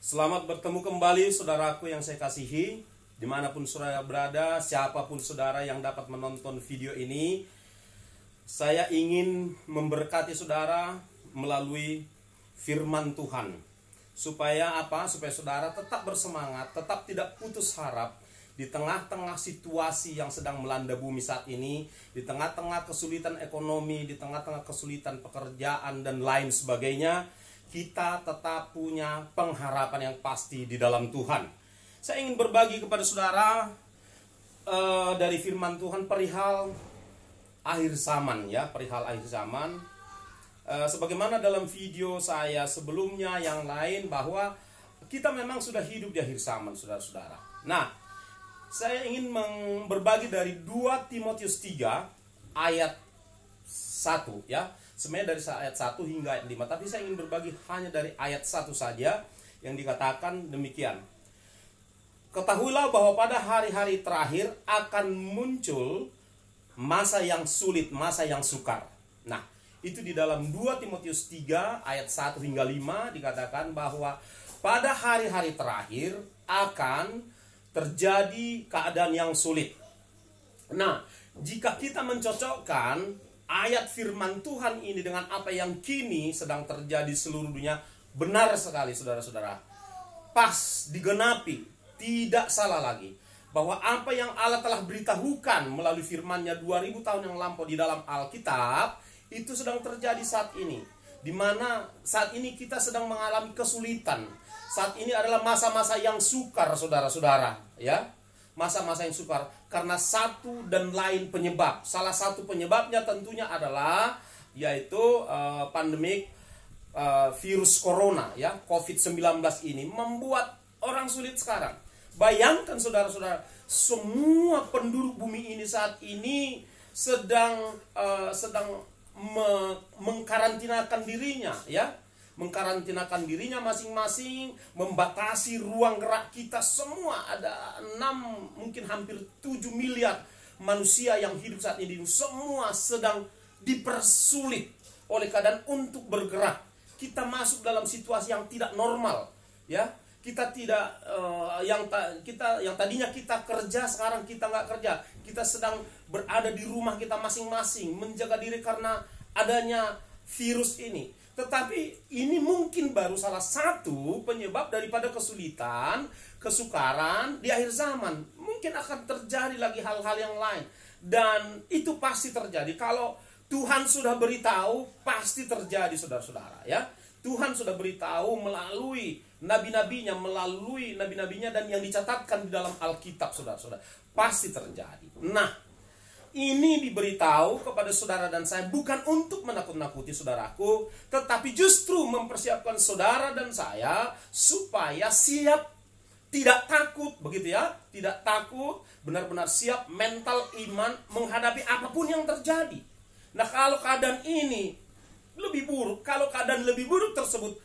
Selamat bertemu kembali saudaraku yang saya kasihi. Dimanapun saudara berada, siapapun saudara yang dapat menonton video ini, saya ingin memberkati saudara melalui firman Tuhan. Supaya apa? Supaya saudara tetap bersemangat, tetap tidak putus harap di tengah-tengah situasi yang sedang melanda bumi saat ini, di tengah-tengah kesulitan ekonomi, di tengah-tengah kesulitan pekerjaan dan lain sebagainya. Kita tetap punya pengharapan yang pasti di dalam Tuhan. Saya ingin berbagi kepada saudara dari firman Tuhan perihal akhir zaman, ya, perihal akhir zaman. Sebagaimana dalam video saya sebelumnya yang lain, bahwa kita memang sudah hidup di akhir zaman, saudara-saudara. Nah, saya ingin berbagi dari 2 Timotius 3 ayat 1, ya. Sebenarnya dari ayat 1 hingga ayat 5, tapi saya ingin berbagi hanya dari ayat 1 saja yang dikatakan demikian. Ketahuilah bahwa pada hari-hari terakhir akan muncul masa yang sulit, masa yang sukar. Nah, itu di dalam 2 Timotius 3 ayat 1 hingga 5 dikatakan bahwa pada hari-hari terakhir akan terjadi keadaan yang sulit. Nah, jika kita mencocokkan ayat firman Tuhan ini dengan apa yang kini sedang terjadi seluruh dunia, benar sekali saudara-saudara. Pas digenapi, tidak salah lagi, bahwa apa yang Allah telah beritahukan melalui firman-Nya 2000 tahun yang lampau di dalam Alkitab, itu sedang terjadi saat ini. Di mana saat ini kita sedang mengalami kesulitan. Saat ini adalah masa-masa yang sukar, saudara-saudara, ya. Masa-masa yang sukar karena satu dan lain penyebab. Salah satu penyebabnya tentunya adalah yaitu pandemik virus corona, ya, COVID-19 ini membuat orang sulit sekarang. Bayangkan saudara-saudara, semua penduduk bumi ini saat ini sedang mengkarantinakan dirinya, ya. Mengkarantinakan dirinya masing-masing, membatasi ruang gerak kita semua. Ada 6, mungkin hampir 7 miliar manusia yang hidup saat ini. Semua sedang dipersulit oleh keadaan untuk bergerak. Kita masuk dalam situasi yang tidak normal, ya. Kita tidak yang tadinya kita kerja, sekarang kita nggak kerja. Kita sedang berada di rumah kita masing-masing, menjaga diri karena adanya virus ini. Tetapi ini mungkin baru salah satu penyebab daripada kesulitan, kesukaran di akhir zaman. Mungkin akan terjadi lagi hal-hal yang lain. Dan itu pasti terjadi. Kalau Tuhan sudah beritahu, pasti terjadi, saudara-saudara, ya. Tuhan sudah beritahu melalui nabi-nabinya, dan yang dicatatkan di dalam Alkitab, saudara-saudara. Pasti terjadi. Nah, ini diberitahu kepada saudara dan saya bukan untuk menakut-nakuti saudaraku, tetapi justru mempersiapkan saudara dan saya supaya siap, tidak takut, begitu ya, tidak takut, benar-benar siap mental iman menghadapi apapun yang terjadi. Nah, kalau keadaan ini lebih buruk, kalau keadaan lebih buruk tersebut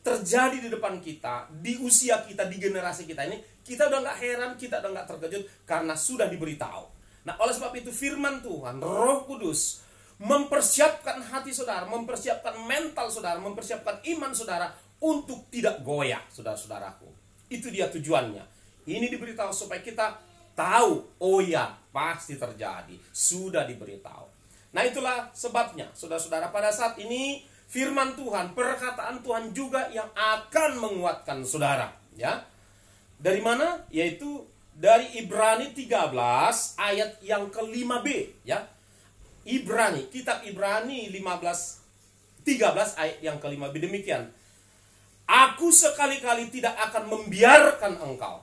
terjadi di depan kita, di usia kita, di generasi kita ini, kita udah nggak heran, kita udah nggak terkejut karena sudah diberitahu. Nah, oleh sebab itu firman Tuhan, Roh Kudus mempersiapkan hati saudara, mempersiapkan mental saudara, mempersiapkan iman saudara untuk tidak goyah, saudara-saudaraku. Itu dia tujuannya. Ini diberitahu supaya kita tahu, oh ya, pasti terjadi, sudah diberitahu. Nah, itulah sebabnya, saudara-saudara, pada saat ini firman Tuhan, perkataan Tuhan juga yang akan menguatkan saudara, ya. Dari mana? Yaitu dari Ibrani 13 ayat yang ke-5b, ya. Ibrani, kitab Ibrani 13 ayat yang ke-5b demikian. Aku sekali-kali tidak akan membiarkan engkau.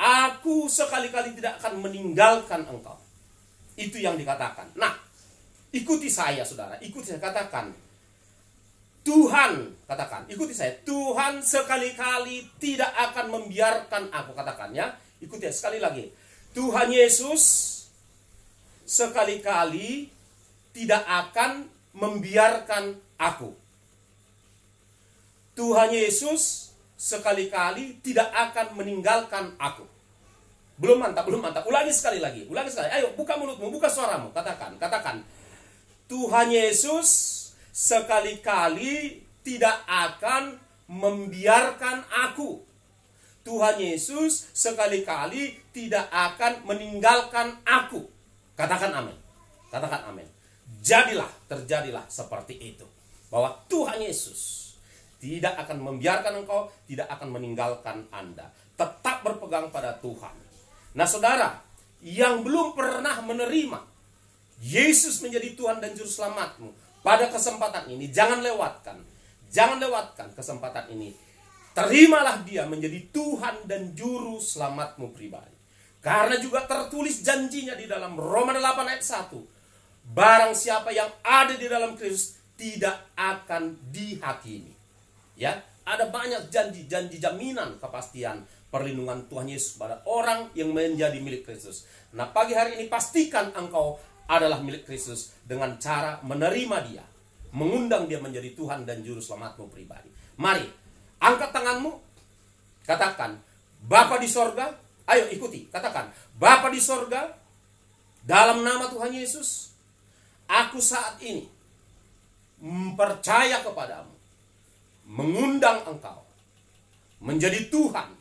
Aku sekali-kali tidak akan meninggalkan engkau. Itu yang dikatakan. Nah, ikuti saya, saudara. Ikuti saya, katakan. Tuhan, katakan, ikuti saya. Tuhan sekali-kali tidak akan membiarkan aku, katakan, ya. Ikuti ya, sekali lagi. Tuhan Yesus sekali-kali tidak akan membiarkan aku. Tuhan Yesus sekali-kali tidak akan meninggalkan aku. Belum mantap, belum mantap. Ulangi sekali lagi. Ulangi sekali. Ayo, buka mulutmu, buka suaramu. Katakan, katakan. Tuhan Yesus sekali-kali tidak akan membiarkan aku. Tuhan Yesus sekali-kali tidak akan meninggalkan aku. Katakan amin. Katakan amin. Terjadilah seperti itu. Bahwa Tuhan Yesus tidak akan membiarkan engkau, tidak akan meninggalkan Anda. Tetap berpegang pada Tuhan. Nah saudara, yang belum pernah menerima Yesus menjadi Tuhan dan Juru Selamatmu, pada kesempatan ini jangan lewatkan. Jangan lewatkan kesempatan ini. Terimalah dia menjadi Tuhan dan Juru Selamatmu pribadi. Karena juga tertulis janjinya di dalam Roma 8 ayat 1. Barang siapa yang ada di dalam Kristus tidak akan dihakimi. Ya, ada banyak janji jaminan kepastian perlindungan Tuhan Yesus pada orang yang menjadi milik Kristus. Nah, pagi hari ini pastikan engkau adalah milik Kristus dengan cara menerima dia, mengundang dia menjadi Tuhan dan Juru Selamatmu pribadi. Mari, angkat tanganmu, katakan, Bapa di sorga, ayo ikuti, katakan, Bapa di sorga, dalam nama Tuhan Yesus, aku saat ini percaya kepadamu, mengundang engkau menjadi Tuhan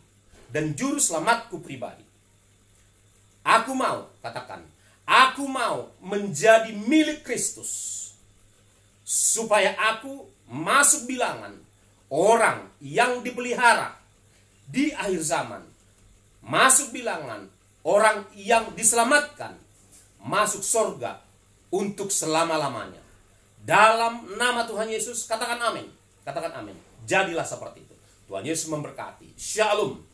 dan Juru Selamatku pribadi. Aku mau, katakan, aku mau menjadi milik Kristus, supaya aku masuk bilangan orang yang dipelihara di akhir zaman, masuk bilangan orang yang diselamatkan, masuk surga untuk selama-lamanya. Dalam nama Tuhan Yesus, katakan amin. Katakan amin. Jadilah seperti itu. Tuhan Yesus memberkati. Shalom.